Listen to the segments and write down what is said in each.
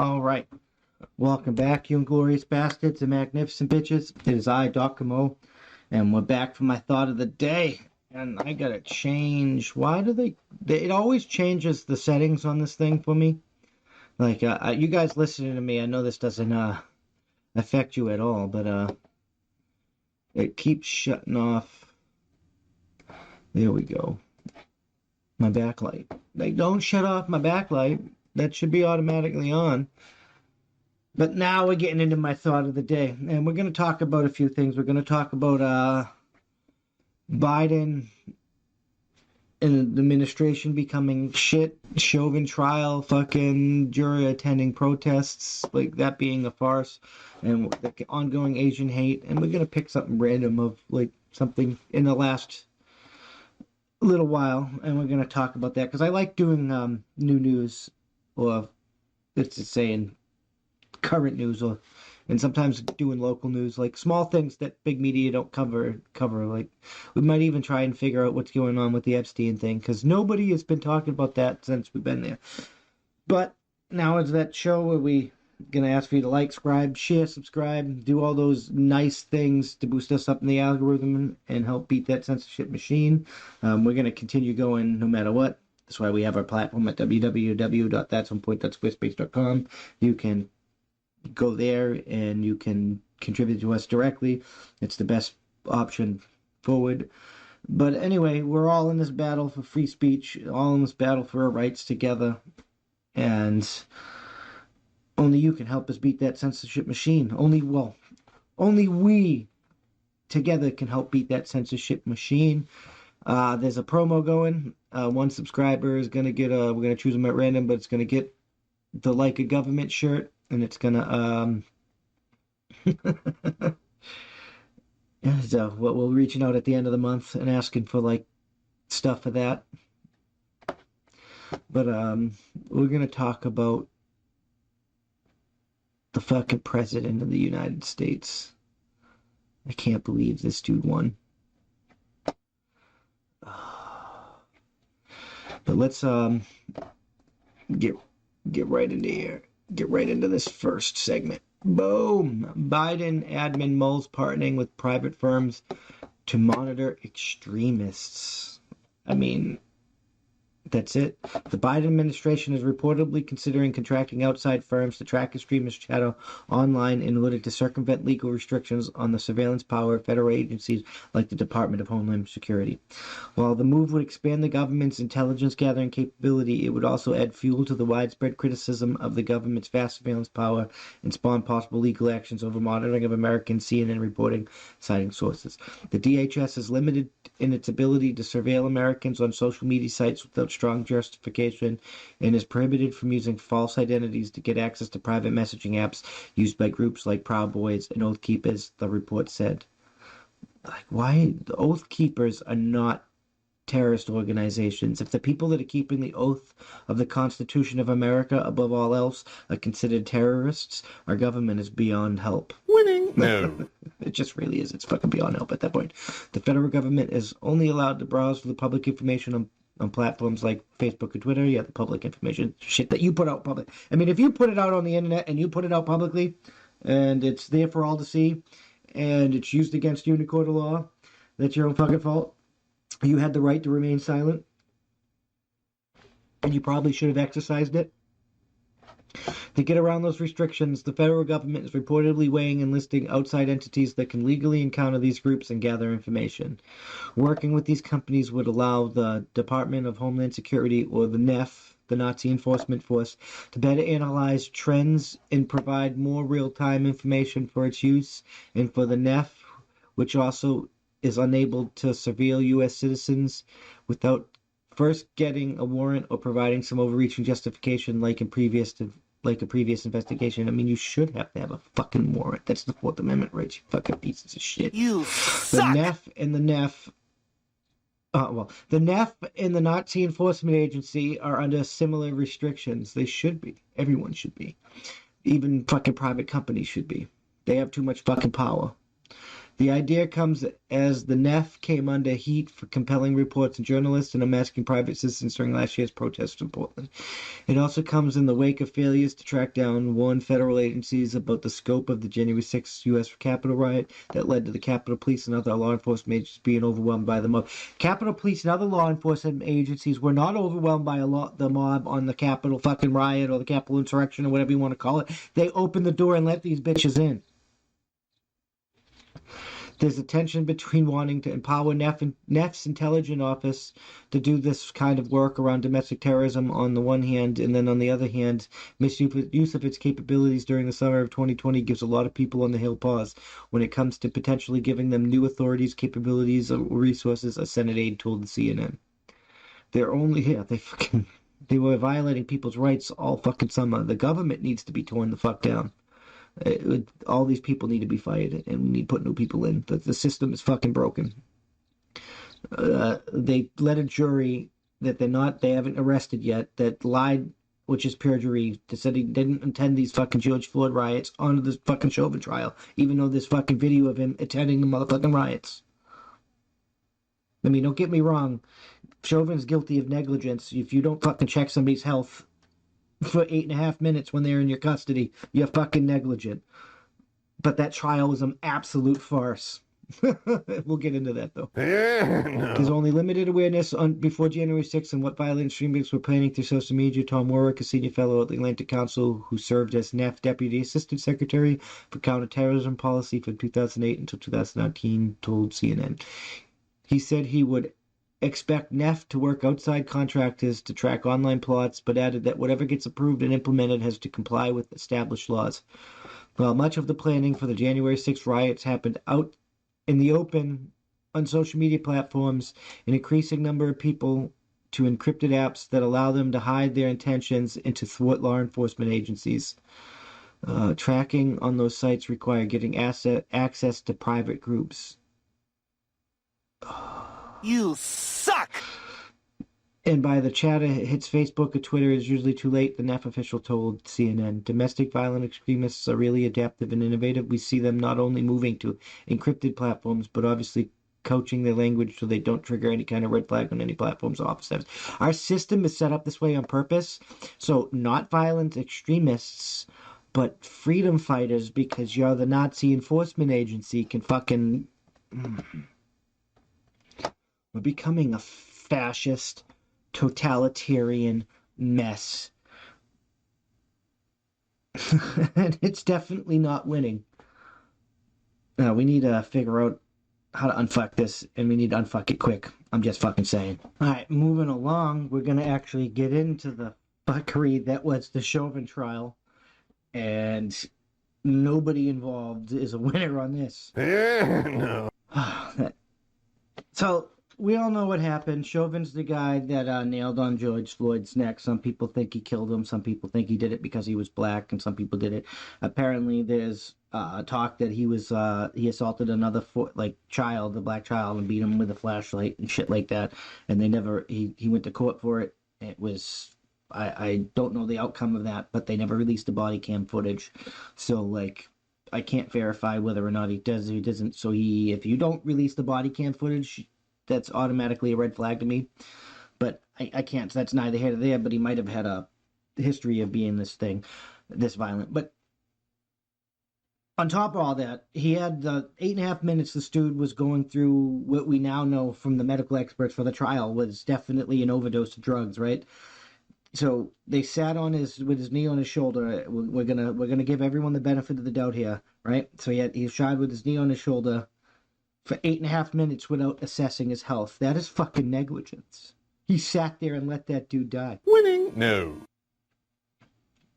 All right. Welcome back, you Inglorious Bastards and Magnificent Bitches. It is I, Dr. Mo, and we're back for my thought of the day. And I gotta change. Why do it always changes the settings on this thing for me. Like, you guys listening to me, I know this doesn't affect you at all, but it keeps shutting off. There we go. My backlight. They don't shut off my backlight. That should be automatically on. But now we're getting into my thought of the day. And we're going to talk about a few things. We're going to talk about Biden and the administration becoming shit, Chauvin trial, fucking jury attending protests, like that being a farce, and the ongoing Asian hate. And we're going to pick something random of like something in the last little while. And we're going to talk about that because I like doing new news, or let's just say in current news, and sometimes doing local news, like small things that big media don't cover. Like we might even try and figure out what's going on with the Epstein thing, because nobody has been talking about that since we've been there. But now is that show where we gonna ask for you to like, share, subscribe, do all those nice things to boost us up in the algorithm and help beat that censorship machine. We're gonna continue going no matter what. That's why we have our platform at www.thatsomepoint.squarespace.com. You can go there and you can contribute to us directly. It's the best option forward. But anyway, we're all in this battle for free speech, all in this battle for our rights together, and only you can help us beat that censorship machine. Only we together can help beat that censorship machine. There's a promo going. One subscriber is gonna get we're gonna choose them at random, but it's gonna get the Like a Government shirt. And it's gonna so we're reaching out at the end of the month and asking for like stuff for that. But we're gonna talk about the fucking president of the United States. I can't believe this dude won. But let's get right into here. Get right into this first segment. Boom! Biden admin mulls partnering with private firms to monitor extremists. I mean, that's it. The Biden administration is reportedly considering contracting outside firms to track extremist chatter online in order to circumvent legal restrictions on the surveillance power of federal agencies like the Department of Homeland Security. While the move would expand the government's intelligence gathering capability, it would also add fuel to the widespread criticism of the government's vast surveillance power and spawn possible legal actions over monitoring of American CNN reporting, citing sources. The DHS is limited in its ability to surveil Americans on social media sites without strong justification and is prohibited from using false identities to get access to private messaging apps used by groups like Proud Boys and Oath Keepers, the report said. Like, why? The Oath Keepers are not terrorist organizations. If the people that are keeping the oath of the Constitution of America above all else are considered terrorists, our government is beyond help. Winning? No. It just really is. It's fucking beyond help at that point. The federal government is only allowed to browse for the public information on platforms like Facebook and Twitter. Yeah, the public information shit that you put out public. I mean, if you put it out on the internet and you put it out publicly and it's there for all to see and it's used against you in a court of law, that's your own fucking fault. You had the right to remain silent and you probably should have exercised it. To get around those restrictions, the federal government is reportedly weighing and listing outside entities that can legally encounter these groups and gather information. Working with these companies would allow the Department of Homeland Security, or the NEF, the Nazi Enforcement Force, to better analyze trends and provide more real-time information for its use, and for the NEF, which also is unable to surveil U.S. citizens without first getting a warrant or providing some overreaching justification like a previous investigation. I mean, you should have to have a fucking warrant. That's the Fourth Amendment right, you fucking pieces of shit. You suck! The NEF and the Nazi Enforcement Agency are under similar restrictions. They should be. Everyone should be. Even fucking private companies should be. They have too much fucking power. The idea comes as the NEF came under heat for compelling reports of journalists and unmasking private citizens during last year's protests in Portland. It also comes in the wake of failures to track down one federal agencies about the scope of the January 6th U.S. Capitol riot that led to the Capitol Police and other law enforcement agencies being overwhelmed by the mob. Capitol Police and other law enforcement agencies were not overwhelmed by the mob on the Capitol fucking riot or the Capitol insurrection or whatever you want to call it. They opened the door and let these bitches in. There's a tension between wanting to empower NEF's intelligence office to do this kind of work around domestic terrorism on the one hand, and then on the other hand, misuse of its capabilities during the summer of 2020 gives a lot of people on the Hill pause when it comes to potentially giving them new authorities, capabilities, or resources, a Senate aide told the CNN. They were violating people's rights all fucking summer. The government needs to be torn the fuck down. All these people need to be fired, and we need to put new people in. The system is fucking broken. They let a jury that they haven't arrested yet, that lied, which is perjury, that said he didn't attend these fucking George Floyd riots onto this fucking Chauvin trial, even though there's fucking video of him attending the motherfucking riots. I mean, don't get me wrong, Chauvin's guilty of negligence. If you don't fucking check somebody's health for 8.5 minutes when they're in your custody, you're fucking negligent. But that trial was an absolute farce. We'll get into that, though. There's only limited awareness before January 6th on what violent extremists were planning through social media. Tom Warwick, a senior fellow at the Atlantic Council who served as NEF Deputy Assistant Secretary for Counterterrorism Policy from 2008 until 2019, told CNN. He said he would expect NEF to work outside contractors to track online plots, but added that whatever gets approved and implemented has to comply with established laws. While much of the planning for the January 6th riots happened out in the open on social media platforms, an increasing number of people to encrypted apps that allow them to hide their intentions and to thwart law enforcement agencies. Tracking on those sites require getting access to private groups. You suck! And by the chat it hits Facebook or Twitter, it's usually too late, the NEF official told CNN. Domestic violent extremists are really adaptive and innovative. We see them not only moving to encrypted platforms, but obviously coaching their language so they don't trigger any kind of red flag on any platforms or office apps. Our system is set up this way on purpose. So not violent extremists, but freedom fighters, because you're the Nazi enforcement agency, can fucking... We're becoming a fascist, totalitarian mess. And it's definitely not winning. Now, we need to figure out how to unfuck this, and we need to unfuck it quick. I'm just fucking saying. Alright, moving along, we're going to actually get into the fuckery that was the Chauvin trial. And nobody involved is a winner on this. No. So... we all know what happened. Chauvin's the guy that nailed on George Floyd's neck. Some people think he killed him. Some people think he did it because he was black, and some people did it. Apparently, there's talk that he assaulted another child, a black child, and beat him with a flashlight and shit like that. And he went to court for it. It was I don't know the outcome of that, but they never released the body cam footage. So I can't verify whether or not he does or he doesn't. So if you don't release the body cam footage, that's automatically a red flag to me. But I can't. So that's neither here nor there. But he might have had a history of being this violent. But on top of all that, he had the 8.5 minutes the dude was going through what we now know from the medical experts for the trial was definitely an overdose of drugs, right? So they sat with his knee on his shoulder. We're gonna give everyone the benefit of the doubt here, right? So he shot with his knee on his shoulder for 8.5 minutes without assessing his health. That is fucking negligence. He sat there and let that dude die. Winning? No.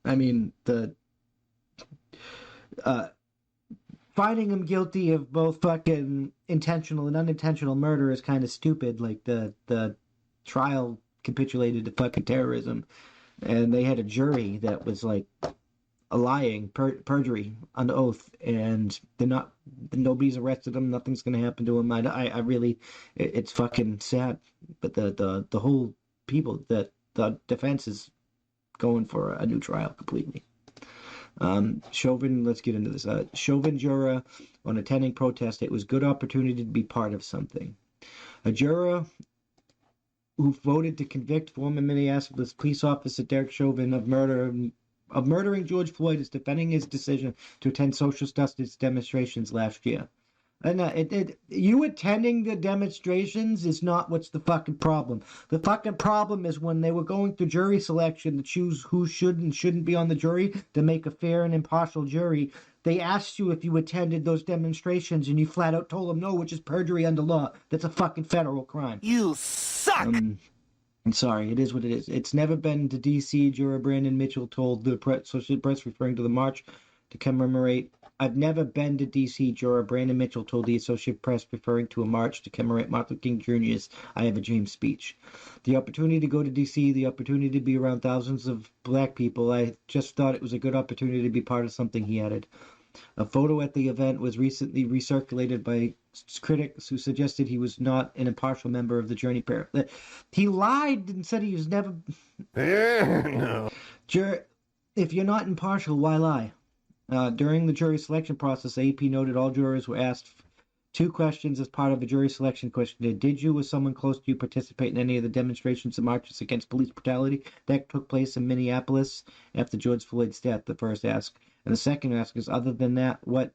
I mean, finding him guilty of both fucking intentional and unintentional murder is kind of stupid. Like, the trial capitulated to fucking terrorism, and they had a jury that was like a lying perjury under oath, and nobody's arrested him. Nothing's gonna happen to him. I really, it's fucking sad. But the whole people that the defense is going for a new trial completely. Chauvin, let's get into this. Chauvin juror on attending protest. It was good opportunity to be part of something. A juror who voted to convict former Minneapolis police officer Derek Chauvin of murdering George Floyd is defending his decision to attend social justice demonstrations last year. And you attending the demonstrations is not what's the fucking problem. The fucking problem is when they were going through jury selection to choose who should and shouldn't be on the jury to make a fair and impartial jury. They asked you if you attended those demonstrations and you flat out told them no, which is perjury under law. That's a fucking federal crime. You suck! I'm sorry, it is what it is. It's never been to D.C. Juror Brandon Mitchell told the Associated Press, referring to the march to commemorate. I've never been to D.C. Juror Brandon Mitchell told the Associated Press, referring to a march to commemorate Martin Luther King Jr.'s I Have a Dream speech. The opportunity to go to D.C., the opportunity to be around thousands of black people, I just thought it was a good opportunity to be part of something, he added. A photo at the event was recently recirculated by critics who suggested he was not an impartial member of the Journey Pair. He lied and said he was never... No. If you're not impartial, why lie? During the jury selection process, AP noted all jurors were asked 2 questions as part of a jury selection questionnaire. Did you or someone close to you participate in any of the demonstrations and marches against police brutality that took place in Minneapolis after George Floyd's death? The first ask. And the second ask is, other than that, what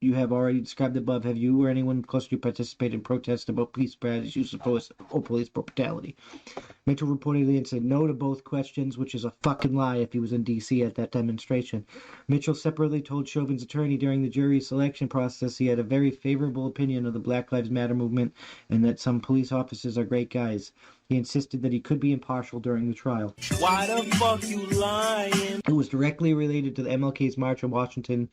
you have already described above, have you or anyone close to you participated in protests about police use of force or police brutality? Mitchell reportedly said no to both questions, which is a fucking lie if he was in D.C. at that demonstration. Mitchell separately told Chauvin's attorney during the jury selection process he had a very favorable opinion of the Black Lives Matter movement and that some police officers are great guys. He insisted that he could be impartial during the trial. Why the fuck you lying? It was directly related to the MLK's March on Washington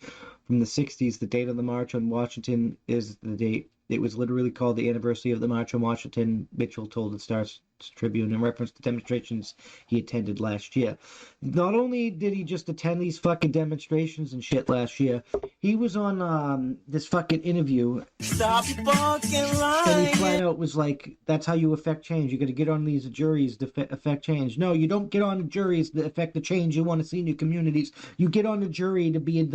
from the 60s. The date of the March on Washington is the date. It was literally called the anniversary of the March on Washington, Mitchell told the Star-Tribune in reference to demonstrations he attended last year. Not only did he just attend these fucking demonstrations and shit last year, he was on this fucking interview. Stop fucking lying! And he flat out was like, that's how you affect change. You got to get on these juries to affect change. No, you don't get on the juries to affect the change you want to see in your communities. You get on the jury to be a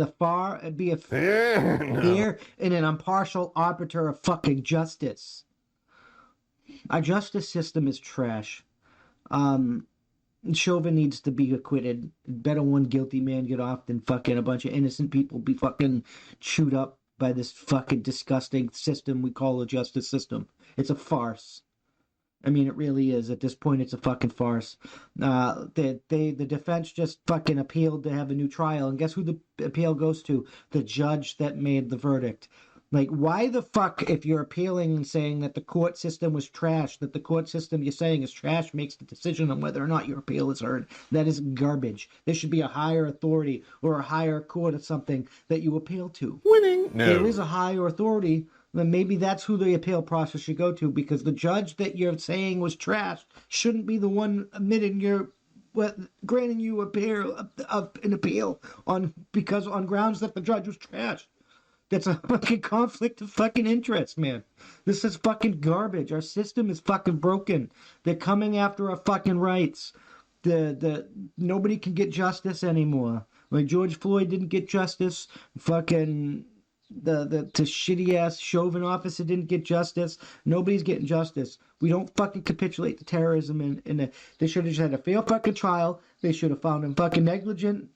fair and an impartial arbiter of fucking justice. Our justice system is trash. Chauvin needs to be acquitted. Better one guilty man get off than fucking a bunch of innocent people be fucking chewed up by this fucking disgusting system we call a justice system. It's a farce. I mean, it really is. At this point, it's a fucking farce. The defense just fucking appealed to have a new trial, and guess who the appeal goes to? The judge that made the verdict. Like, why the fuck, if you're appealing and saying that the court system was trash, that the court system you're saying is trash makes the decision on whether or not your appeal is heard? That is garbage. There should be a higher authority or a higher court or something that you appeal to. Winning. No. There is a higher authority, then maybe that's who the appeal process should go to, because the judge that you're saying was trash shouldn't be the one admitting granting you an appeal on grounds that the judge was trash. That's a fucking conflict of fucking interest, man. This is fucking garbage. Our system is fucking broken. They're coming after our fucking rights. Nobody can get justice anymore. Like George Floyd didn't get justice. Fucking the shitty ass Chauvin officer didn't get justice. Nobody's getting justice. We don't fucking capitulate to terrorism, and they should have just had a fair fucking trial. They should have found him fucking negligent.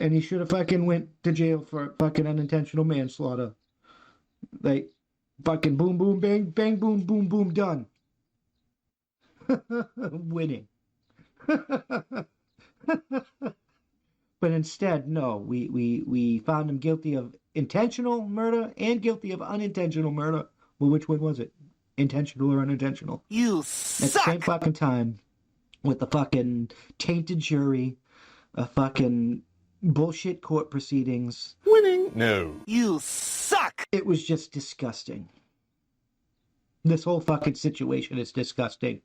And he should have fucking went to jail for fucking unintentional manslaughter. Like, fucking boom, boom, bang, bang, boom, boom, boom, done. Winning. But instead, no, we found him guilty of intentional murder and guilty of unintentional murder. Well, which one was it? Intentional or unintentional? You suck! At the same fucking time, with the fucking tainted jury, a fucking bullshit court proceedings. Winning. No. You suck! It was just disgusting. This whole fucking situation is disgusting.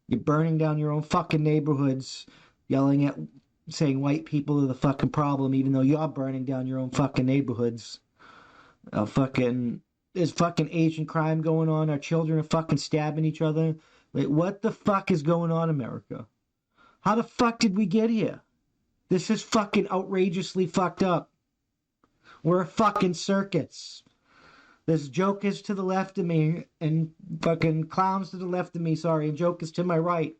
You're burning down your own fucking neighborhoods, saying white people are the fucking problem, even though you're burning down your own fucking neighborhoods. There's fucking Asian crime going on. Our children are fucking stabbing each other. Like, what the fuck is going on, America? How the fuck did we get here? This is fucking outrageously fucked up. We're a fucking circus. There's jokers to the left of me and fucking clowns to the left of me, sorry, and jokers to my right.